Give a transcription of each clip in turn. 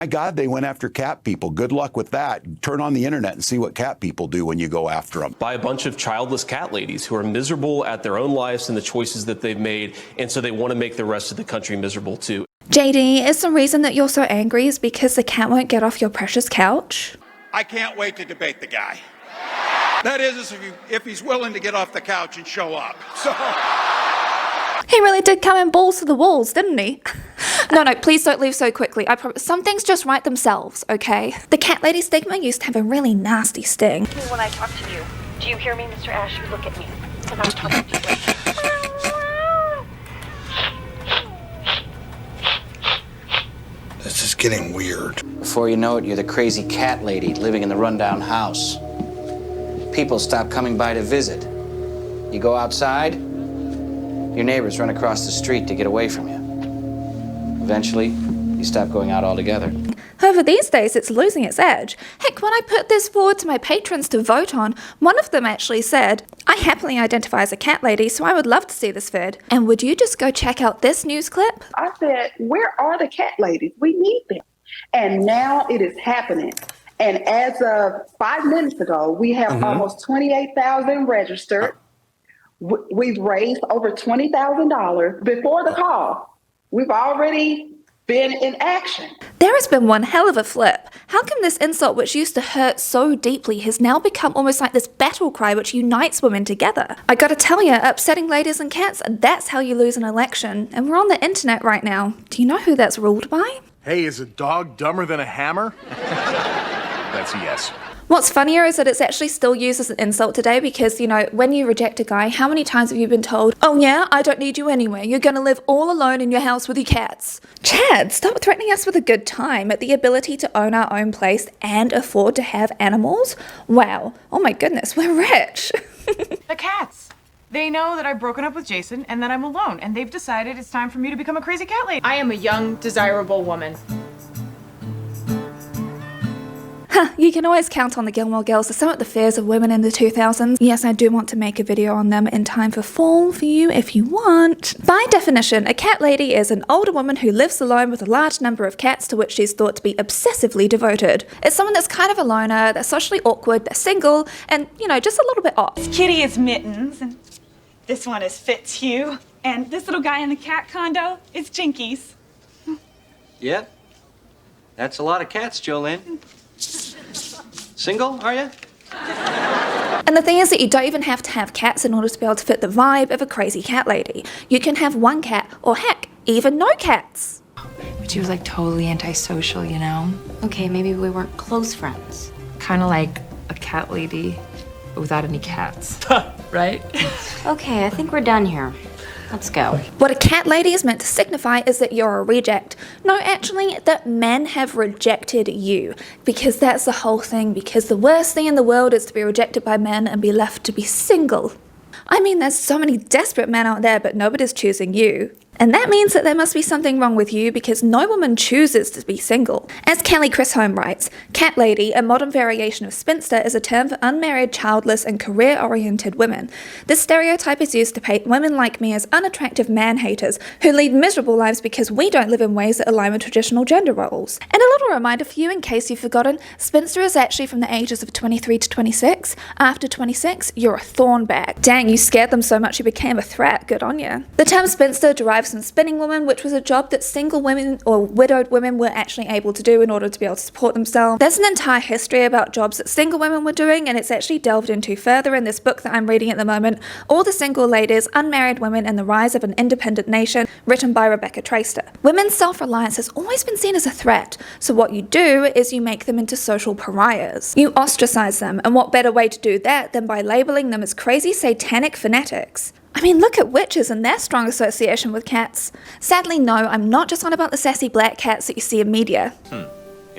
My God, they went after cat people. Good luck with that. Turn on the internet and see what cat people do when you go after them. By a bunch of childless cat ladies who are miserable at their own lives and the choices that they've made, and so they want to make the rest of the country miserable too. JD, is the reason that you're so angry is because the cat won't get off your precious couch? I can't wait to debate the guy. That is, if he's willing to get off the couch and show up. So. He really did come in balls to the walls, didn't he? No, please don't leave so quickly. I promise. Some things just write themselves, okay? The cat lady stigma used to have a really nasty sting. When I talk to you, do you hear me, Mr. Ash? You look at me, and I'm talking to you. This is getting weird. Before you know it, you're the crazy cat lady living in the rundown house. People stop coming by to visit. You go outside, your neighbors run across the street to get away from you. Eventually, you stop going out altogether. However, these days it's losing its edge. Heck, when I put this forward to my patrons to vote on, one of them actually said, I happily identify as a cat lady, so I would love to see this vid. And would you just go check out this news clip? I said, where are the cat ladies? We need them. And now it is happening. And as of 5 minutes ago, we have almost 28,000 registered. We've raised over $20,000 before the call. We've already been in action. There has been one hell of a flip. How come this insult, which used to hurt so deeply, has now become almost like this battle cry which unites women together? I gotta tell you, upsetting ladies and cats, that's how you lose an election. And we're on the internet right now. Do you know who that's ruled by? Hey, is a dog dumber than a hammer? That's a yes. What's funnier is that it's actually still used as an insult today because, you know, when you reject a guy, how many times have you been told, oh yeah, I don't need you anyway, you're gonna live all alone in your house with your cats? Chad, stop threatening us with a good time at the ability to own our own place and afford to have animals? Wow, oh my goodness, we're rich. The cats. They know that I've broken up with Jason and that I'm alone, and they've decided it's time for me to become a crazy cat lady. I am a young, desirable woman. You can always count on the Gilmore Girls to sum up the fears of women in the 2000s. Yes, I do want to make a video on them in time for fall for you if you want. By definition, a cat lady is an older woman who lives alone with a large number of cats to which she's thought to be obsessively devoted. It's someone that's kind of a loner, they're socially awkward, they're single, and, you know, just a little bit off. This kitty is Mittens, and this one is Fitzhugh, and this little guy in the cat condo is Jinkies. Yep. That's a lot of cats, Jolene. Single, are you? And the thing is that you don't even have to have cats in order to be able to fit the vibe of a crazy cat lady. You can have one cat, or heck, even no cats. But she was like totally antisocial, you know? Okay, maybe we weren't close friends. Kind of like a cat lady, but without any cats. Right? Okay, I think we're done here. Let's go. What a cat lady is meant to signify is that you're a reject. No, actually, that men have rejected you. Because that's the whole thing. Because the worst thing in the world is to be rejected by men and be left to be single. I mean, there's so many desperate men out there, but nobody's choosing you. And that means that there must be something wrong with you because no woman chooses to be single. As Kelly Chisholm writes, cat lady, a modern variation of spinster, is a term for unmarried, childless, and career-oriented women. This stereotype is used to paint women like me as unattractive man-haters who lead miserable lives because we don't live in ways that align with traditional gender roles. And a little reminder for you in case you've forgotten, spinster is actually from the ages of 23 to 26. After 26, you're a thorn bag. Dang, you scared them so much you became a threat. Good on you. The term spinster derives from spinning woman, which was a job that single women or widowed women were actually able to do in order to be able to support themselves. There's an entire history about jobs that single women were doing, and it's actually delved into further in this book that I'm reading at the moment, All the Single Ladies, Unmarried Women and the Rise of an Independent Nation, written by Rebecca Traister. Women's self-reliance has always been seen as a threat, so what you do is you make them into social pariahs. You ostracize them, and what better way to do that than by labeling them as crazy satanic fanatics? I mean, look at witches and their strong association with cats. Sadly, no, I'm not just on about the sassy black cats that you see in media.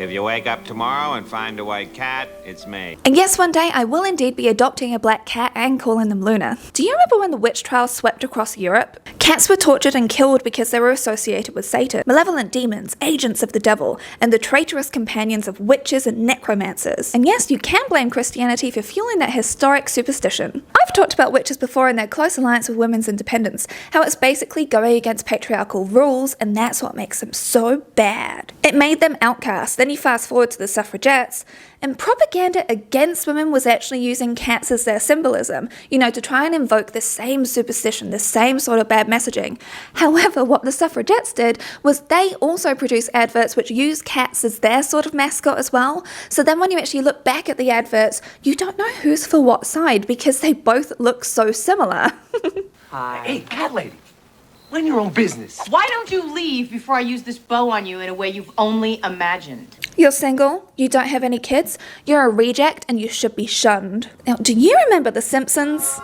If you wake up tomorrow and find a white cat, it's me. And yes, one day I will indeed be adopting a black cat and calling them Luna. Do you remember when the witch trials swept across Europe? Cats were tortured and killed because they were associated with Satan, malevolent demons, agents of the devil, and the traitorous companions of witches and necromancers. And yes, you can blame Christianity for fueling that historic superstition. I've talked about witches before and their close alliance with women's independence, how it's basically going against patriarchal rules, and that's what makes them so bad. It made them outcasts. Then you fast forward to the suffragettes, and propaganda against women was actually using cats as their symbolism, to try and invoke the same superstition, the same sort of bad messaging. However, what the suffragettes did was they also produced adverts which used cats as their sort of mascot as well. So then when you actually look back at the adverts, you don't know who's for what side because they both look so similar. Hi. Hey, cat lady. Mind your own business. Why don't you leave before I use this bow on you in a way you've only imagined? You're single, you don't have any kids, you're a reject, and you should be shunned. Now, do you remember The Simpsons?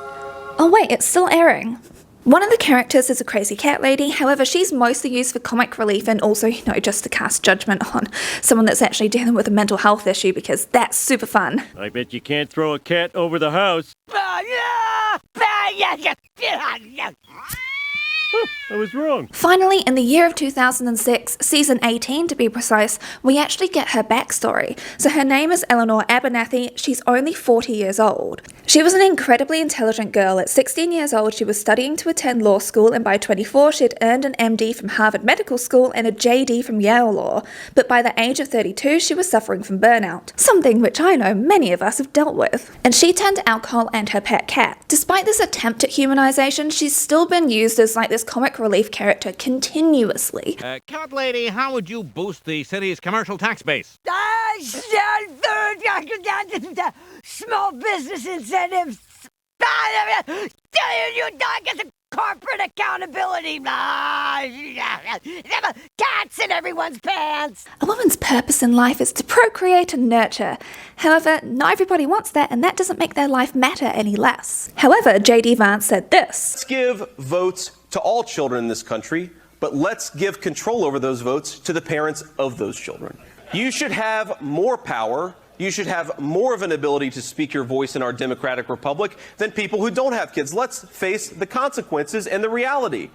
Oh wait, it's still airing. One of the characters is a crazy cat lady, however she's mostly used for comic relief and also, just to cast judgment on someone that's actually dealing with a mental health issue because that's super fun. I bet you can't throw a cat over the house. I was wrong. Finally, in the year of 2006, season 18 to be precise, we actually get her backstory. So her name is Eleanor Abernathy, she's only 40 years old. She was an incredibly intelligent girl. At 16 years old, she was studying to attend law school, and by 24, she had earned an MD from Harvard Medical School and a JD from Yale Law. But by the age of 32, she was suffering from burnout, something which I know many of us have dealt with. And she turned to alcohol and her pet cat. Despite this attempt at humanization, she's still been used as like this comic relief character continuously. Cat lady, how would you boost the city's commercial tax base? Small business incentives. Corporate accountability. Cats in everyone's pants. A woman's purpose in life is to procreate and nurture. However, not everybody wants that, and that doesn't make their life matter any less. However, J.D. Vance said this. Let's give votes to all children in this country, but let's give control over those votes to the parents of those children. You should have more power. You should have more of an ability to speak your voice in our democratic republic than people who don't have kids. Let's face the consequences and the reality.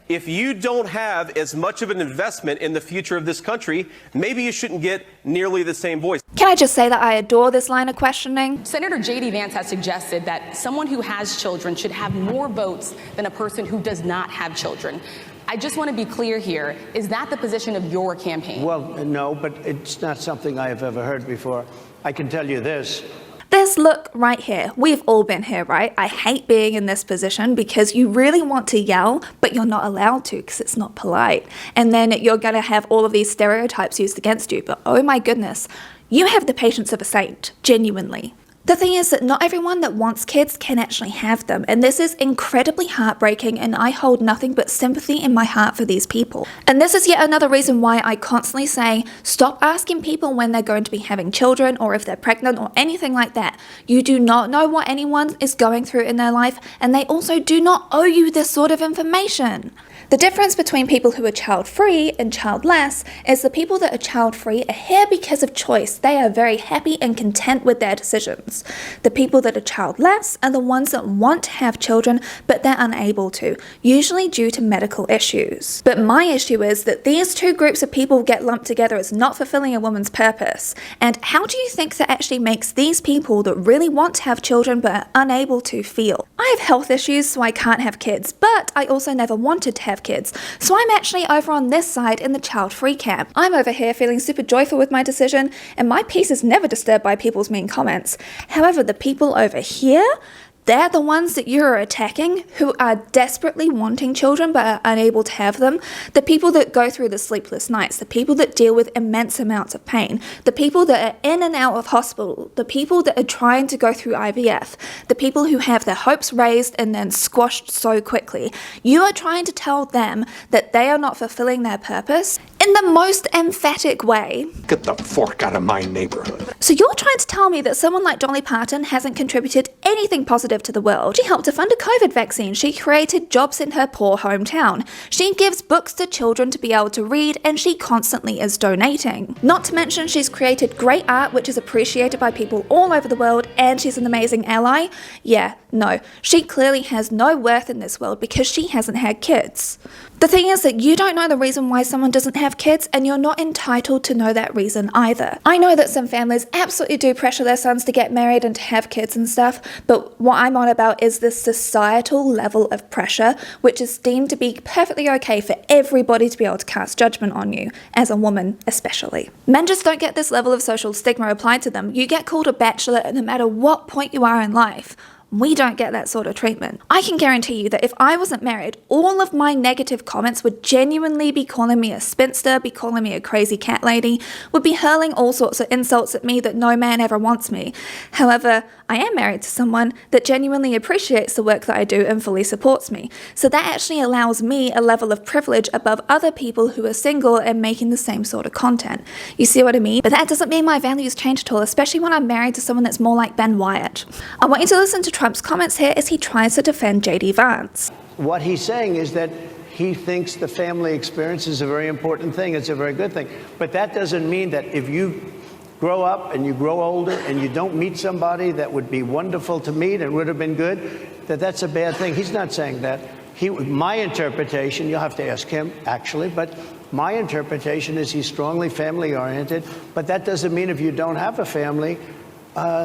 If you don't have as much of an investment in the future of this country, maybe you shouldn't get nearly the same voice. Can I just say that I adore this line of questioning? Senator J.D. Vance has suggested that someone who has children should have more votes than a person who does not have children. I just want to be clear here. Is that the position of your campaign? Well, no, but it's not something I have ever heard before. I can tell you this. This look right here, we've all been here, right? I hate being in this position because you really want to yell, but you're not allowed to because it's not polite. And then you're going to have all of these stereotypes used against you. But oh my goodness, you have the patience of a saint, genuinely. The thing is that not everyone that wants kids can actually have them, and this is incredibly heartbreaking, and I hold nothing but sympathy in my heart for these people. And this is yet another reason why I constantly say, stop asking people when they're going to be having children or if they're pregnant or anything like that. You do not know what anyone is going through in their life, and they also do not owe you this sort of information. The difference between people who are child-free and childless is the people that are child-free are here because of choice. They are very happy and content with their decisions. The people that are childless are the ones that want to have children, but they're unable to, usually due to medical issues. But my issue is that these two groups of people get lumped together as not fulfilling a woman's purpose. And how do you think that actually makes these people that really want to have children but are unable to feel? I have health issues, so I can't have kids, but I also never wanted to have kids. So I'm actually over on this side in the child-free camp. I'm over here feeling super joyful with my decision, and my peace is never disturbed by people's mean comments. However, the people over here, they're the ones that you're attacking who are desperately wanting children but are unable to have them. The people that go through the sleepless nights, the people that deal with immense amounts of pain, the people that are in and out of hospital, the people that are trying to go through IVF, the people who have their hopes raised and then squashed so quickly. You are trying to tell them that they are not fulfilling their purpose. In in the most emphatic way. Get the fork out of my neighborhood. So you're trying to tell me that someone like Dolly Parton hasn't contributed anything positive to the world? She helped to fund a COVID vaccine. She created jobs in her poor hometown. She gives books to children to be able to read, and she constantly is donating. Not to mention she's created great art which is appreciated by people all over the world, and she's an amazing ally. Yeah, no, she clearly has no worth in this world because she hasn't had kids. The thing is that you don't know the reason why someone doesn't have kids, and you're not entitled to know that reason either. I know that some families absolutely do pressure their sons to get married and to have kids and stuff, but what I'm on about is this societal level of pressure, which is deemed to be perfectly okay for everybody to be able to cast judgment on you, as a woman especially. Men just don't get this level of social stigma applied to them. You get called a bachelor no matter what point you are in life. We don't get that sort of treatment. I can guarantee you that if I wasn't married, all of my negative comments would genuinely be calling me a spinster, be calling me a crazy cat lady, would be hurling all sorts of insults at me that no man ever wants me. However, I am married to someone that genuinely appreciates the work that I do and fully supports me. So that actually allows me a level of privilege above other people who are single and making the same sort of content. You see what I mean? But that doesn't mean my values change at all, especially when I'm married to someone that's more like Ben Wyatt. I want you to listen to Trump's comments here as he tries to defend J.D. Vance. What he's saying is that he thinks the family experience is a very important thing. It's a very good thing. But that doesn't mean that if you grow up and you grow older and you don't meet somebody that would be wonderful to meet and would have been good, that that's a bad thing. He's not saying that. My interpretation, you'll have to ask him actually, but my interpretation is he's strongly family oriented, but that doesn't mean if you don't have a family,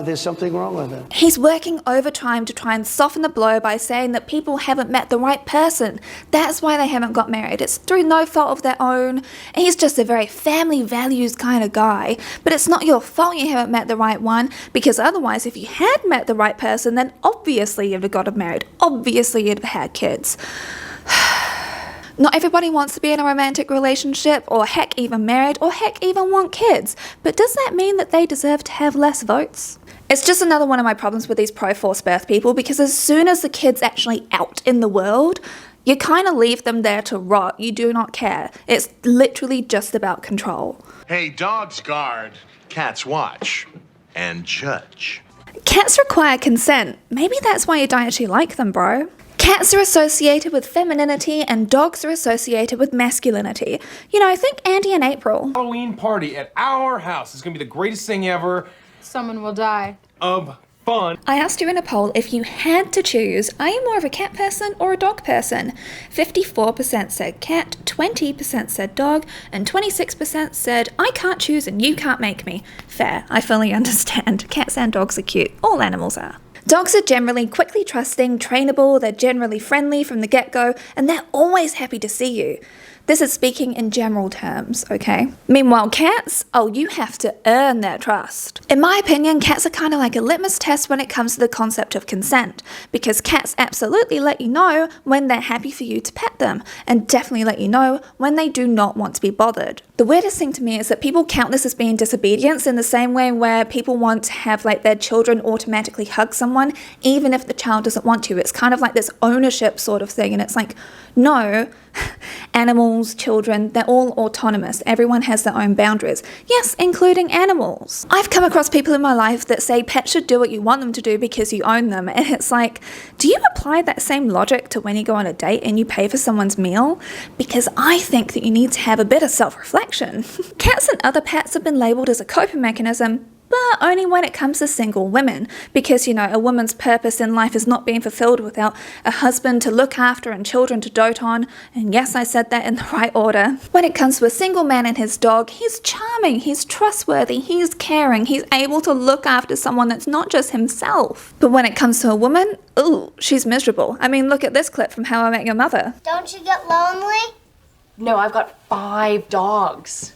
there's something wrong with it. He's working overtime to try and soften the blow by saying that people haven't met the right person. That's why they haven't got married. It's through no fault of their own. He's just a very family values kind of guy. But it's not your fault you haven't met the right one, because otherwise if you had met the right person, then obviously you'd have got married. Obviously you'd have had kids. Not everybody wants to be in a romantic relationship, or heck even married, or heck even want kids. But does that mean that they deserve to have less votes? It's just another one of my problems with these pro-forced birth people, because as soon as the kid's actually out in the world, you kind of leave them there to rot. You do not care. It's literally just about control. Hey, dogs guard, cats watch, and judge. Cats require consent. Maybe that's why you don't actually like them, bro. Cats are associated with femininity and dogs are associated with masculinity. You know, think Andy and April. Halloween party at our house is gonna be the greatest thing ever. Someone will die. Of fun. I asked you in a poll if you had to choose, are you more of a cat person or a dog person? 54% said cat, 20% said dog, and 26% said, I can't choose and you can't make me. Fair, I fully understand. Cats and dogs are cute. All animals are. Dogs are generally quickly trusting, trainable, they're generally friendly from the get-go, and they're always happy to see you. This is speaking in general terms, okay? Meanwhile, cats, oh, you have to earn their trust. In my opinion, cats are kind of like a litmus test when it comes to the concept of consent, because cats absolutely let you know when they're happy for you to pet them, and definitely let you know when they do not want to be bothered. The weirdest thing to me is that people count this as being disobedience in the same way where people want to have like their children automatically hug someone, even if the child doesn't want to. It's kind of like this ownership sort of thing, and it's like, no, animals, children, they're all autonomous. Everyone has their own boundaries. Yes, including animals. I've come across people in my life that say pets should do what you want them to do because you own them. And it's like, do you apply that same logic to when you go on a date and you pay for someone's meal? Because I think that you need to have a bit of self-reflection. Cats and other pets have been labelled as a coping mechanism, but only when it comes to single women, because, you know, a woman's purpose in life is not being fulfilled without a husband to look after and children to dote on, and yes, I said that in the right order. When it comes to a single man and his dog, he's charming, he's trustworthy, he's caring, he's able to look after someone that's not just himself. But when it comes to a woman, ooh, she's miserable. I mean, look at this clip from How I Met Your Mother. Don't you get lonely? No, I've got 5 dogs.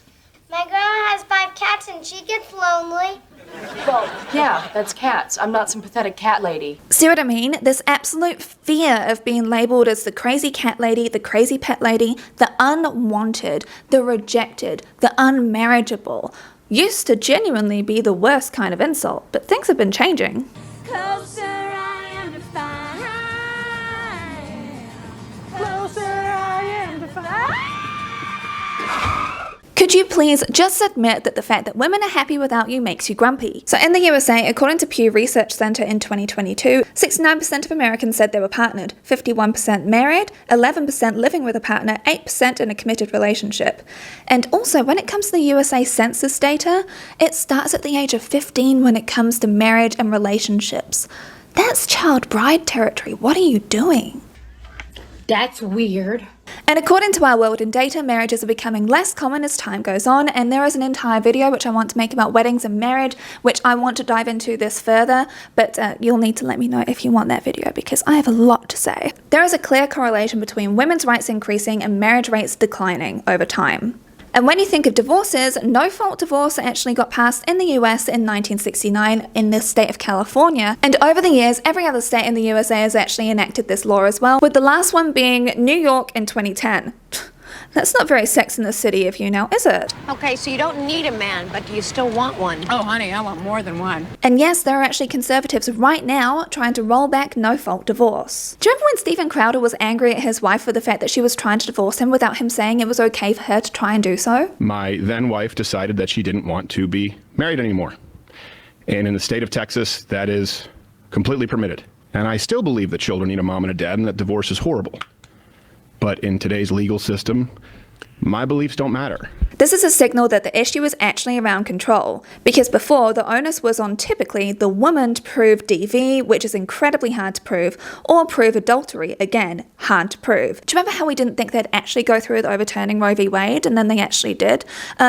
My grandma has 5 cats and she gets lonely. Well, yeah, that's cats. I'm not some pathetic cat lady. See what I mean? This absolute fear of being labelled as the crazy cat lady, the crazy pet lady, the unwanted, the rejected, the unmarriageable, used to genuinely be the worst kind of insult, but things have been changing. Closer I am to find. Closer I am to find. Could you please just admit that the fact that women are happy without you makes you grumpy? So in the USA, according to Pew Research Center in 2022, 69% of Americans said they were partnered, 51% married, 11% living with a partner, 8% in a committed relationship. And also, when it comes to the USA Census data, it starts at the age of 15 when it comes to marriage and relationships. That's child bride territory. What are you doing? That's weird. And according to Our World in Data, marriages are becoming less common as time goes on, and there is an entire video which I want to make about weddings and marriage, which I want to dive into this further, but you'll need to let me know if you want that video because I have a lot to say. There is a clear correlation between women's rights increasing and marriage rates declining over time. And when you think of divorces, no-fault divorce actually got passed in the US in 1969 in the state of California. And over the years, every other state in the USA has actually enacted this law as well, with the last one being New York in 2010. That's not very Sex in the City if you know, is it? Okay, so you don't need a man, but do you still want one? Oh, honey, I want more than one. And yes, there are actually conservatives right now trying to roll back no-fault divorce. Do you remember when Steven Crowder was angry at his wife for the fact that she was trying to divorce him without him saying it was okay for her to try and do so? My then wife decided that she didn't want to be married anymore. And in the state of Texas, that is completely permitted. And I still believe that children need a mom and a dad and that divorce is horrible. But in today's legal system, my beliefs don't matter. This is a signal that the issue is actually around control, because before the onus was on typically the woman to prove DV, which is incredibly hard to prove, or prove adultery, again, hard to prove. Do you remember how we didn't think they'd actually go through with overturning Roe v. Wade, and then they actually did?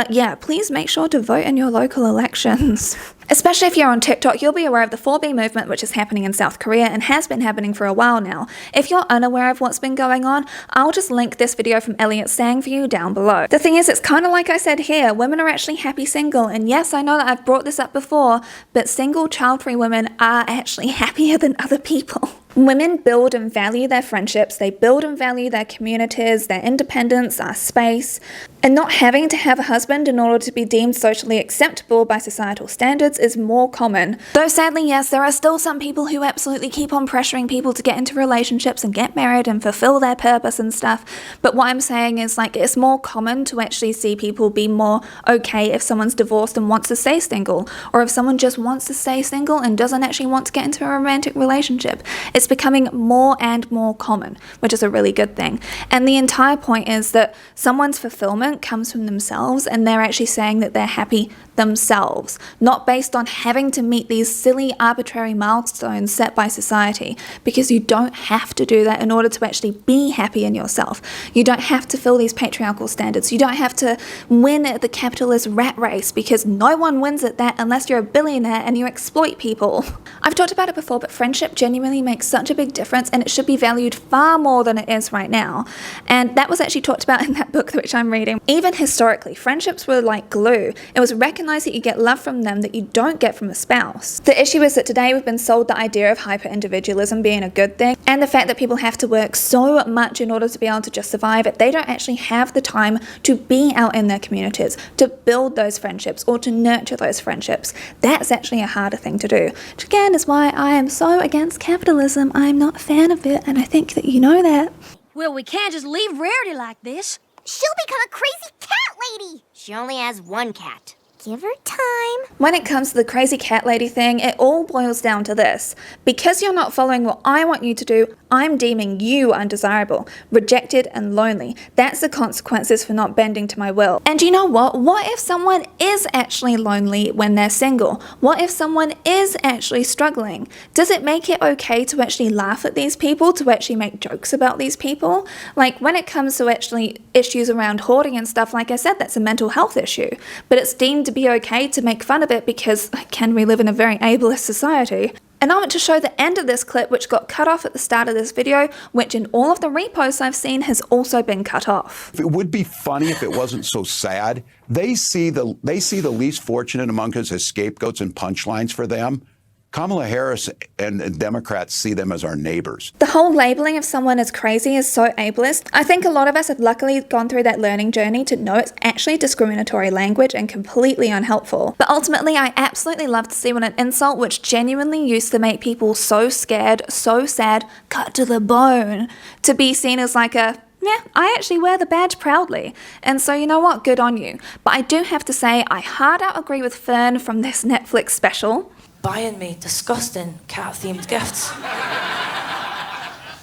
Yeah, please make sure to vote in your local elections. Especially if you're on TikTok, you'll be aware of the 4B movement, which is happening in South Korea and has been happening for a while now. If you're unaware of what's been going on, I'll just link this video from Elliot Sang for you down below. The thing is, it's kind of like I said here, women are actually happy single, and yes, I know that I've brought this up before, but single child-free women are actually happier than other people. Women build and value their friendships, they build and value their communities, their independence, their space, and not having to have a husband in order to be deemed socially acceptable by societal standards is more common. Though sadly, yes, there are still some people who absolutely keep on pressuring people to get into relationships and get married and fulfill their purpose and stuff, but what I'm saying is, like, it's more common to actually see people be more okay if someone's divorced and wants to stay single, or if someone just wants to stay single and doesn't actually want to get into a romantic relationship. It's becoming more and more common, which is a really good thing. And the entire point is that someone's fulfillment comes from themselves, and they're actually saying that they're happy themselves, not based on having to meet these silly arbitrary milestones set by society, because you don't have to do that in order to actually be happy in yourself. You don't have to fill these patriarchal standards. You don't have to win at the capitalist rat race, because no one wins at that unless you're a billionaire and you exploit people. I've talked about it before, but friendship genuinely makes such a big difference, and it should be valued far more than it is right now. And that was actually talked about in that book which I'm reading. Even historically, friendships were like glue. It was recognized that you get love from them that you don't get from a spouse. The issue is that today we've been sold the idea of hyper-individualism being a good thing, and the fact that people have to work so much in order to be able to just survive it. They don't actually have the time to be out in their communities, to build those friendships, or to nurture those friendships. That's actually a harder thing to do, which again is why I am so against capitalism. I'm not a fan of it, and I think that you know that. Well, we can't just leave Rarity like this. She'll become a crazy cat lady. She only has one cat. Give her time. When it comes to the crazy cat lady thing, it all boils down to this. Because you're not following what I want you to do, I'm deeming you undesirable, rejected, and lonely. That's the consequences for not bending to my will. And you know what? What if someone is actually lonely when they're single? What if someone is actually struggling? Does it make it okay to actually laugh at these people, to actually make jokes about these people? Like, when it comes to actually issues around hoarding and stuff, like I said, that's a mental health issue. But it's deemed to be okay to make fun of it because, again, we live in a very ableist society. And I want to show the end of this clip, which got cut off at the start of this video, which in all of the reposts I've seen has also been cut off. It would be funny if it wasn't so sad. They see the least fortunate among us as scapegoats and punchlines for them. Kamala Harris and Democrats see them as our neighbors. The whole labeling of someone as crazy is so ableist. I think a lot of us have luckily gone through that learning journey to know it's actually discriminatory language and completely unhelpful. But ultimately, I absolutely love to see when an insult which genuinely used to make people so scared, so sad, cut to the bone, to be seen as like a Yeah, I actually wear the badge proudly. And so you know what? Good on you. But I do have to say, I hard out agree with Fern from this Netflix special. Buying me disgusting cat-themed gifts.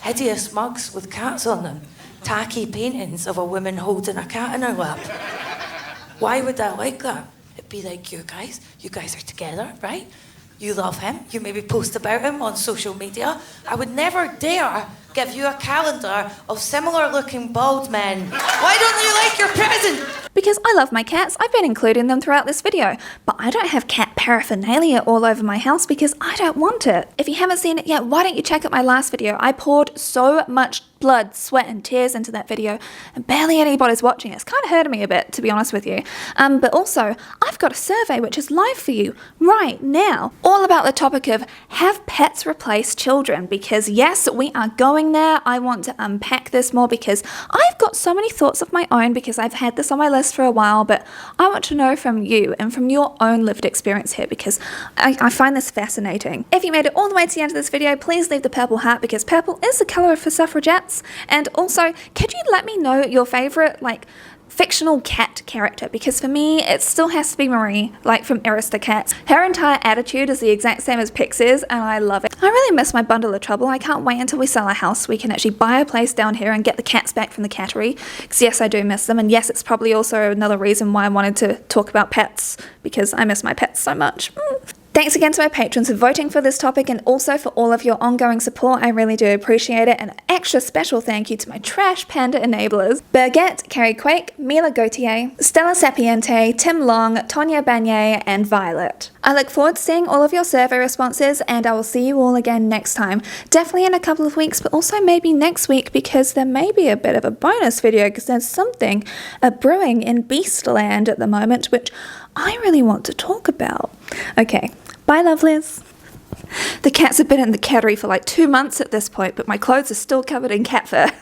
Hideous mugs with cats on them. Tacky paintings of a woman holding a cat in her lap. Why would I like that? It'd be like, you guys are together, right? You love him, you maybe post about him on social media. I would never dare give you a calendar of similar looking bald men. Why don't you like your present? Because I love my cats, I've been including them throughout this video, but I don't have cat paraphernalia all over my house because I don't want it. If you haven't seen it yet, why don't you check out my last video? I poured so much blood, sweat and tears into that video and barely anybody's watching. It's kind of hurting me a bit, to be honest with you. But also, I've got a survey which is live for you right now, all about the topic of have pets replace children, because yes, we are going there. I want to unpack this more because I've got so many thoughts of my own because I've had this on my list for a while, but I want to know from you and from your own lived experience here because I find this fascinating. If you made it all the way to the end of this video, please leave the purple heart because purple is the colour for suffragettes. And also, could you let me know your favourite, fictional cat character? Because for me, it still has to be Marie, from Aristocats. Her entire attitude is the exact same as Pix's, and I love it. I really miss my bundle of trouble. I can't wait until we sell our house so we can actually buy a place down here and get the cats back from the cattery. Because yes, I do miss them, and yes, it's probably also another reason why I wanted to talk about pets, because I miss my pets so much. Thanks again to my patrons for voting for this topic and also for all of your ongoing support. I really do appreciate it. And an extra special thank you to my trash panda enablers: Birgette, Carrie Quake, Mila Gautier, Stella Sapiente, Tim Long, Tonya Banier, and Violet. I look forward to seeing all of your survey responses, and I will see you all again next time. Definitely in a couple of weeks, but also maybe next week because there may be a bit of a bonus video because there's something brewing in Beastland at the moment, which I really want to talk about. Okay. Bye, lovelies. The cats have been in the cattery for 2 months at this point, but my clothes are still covered in cat fur.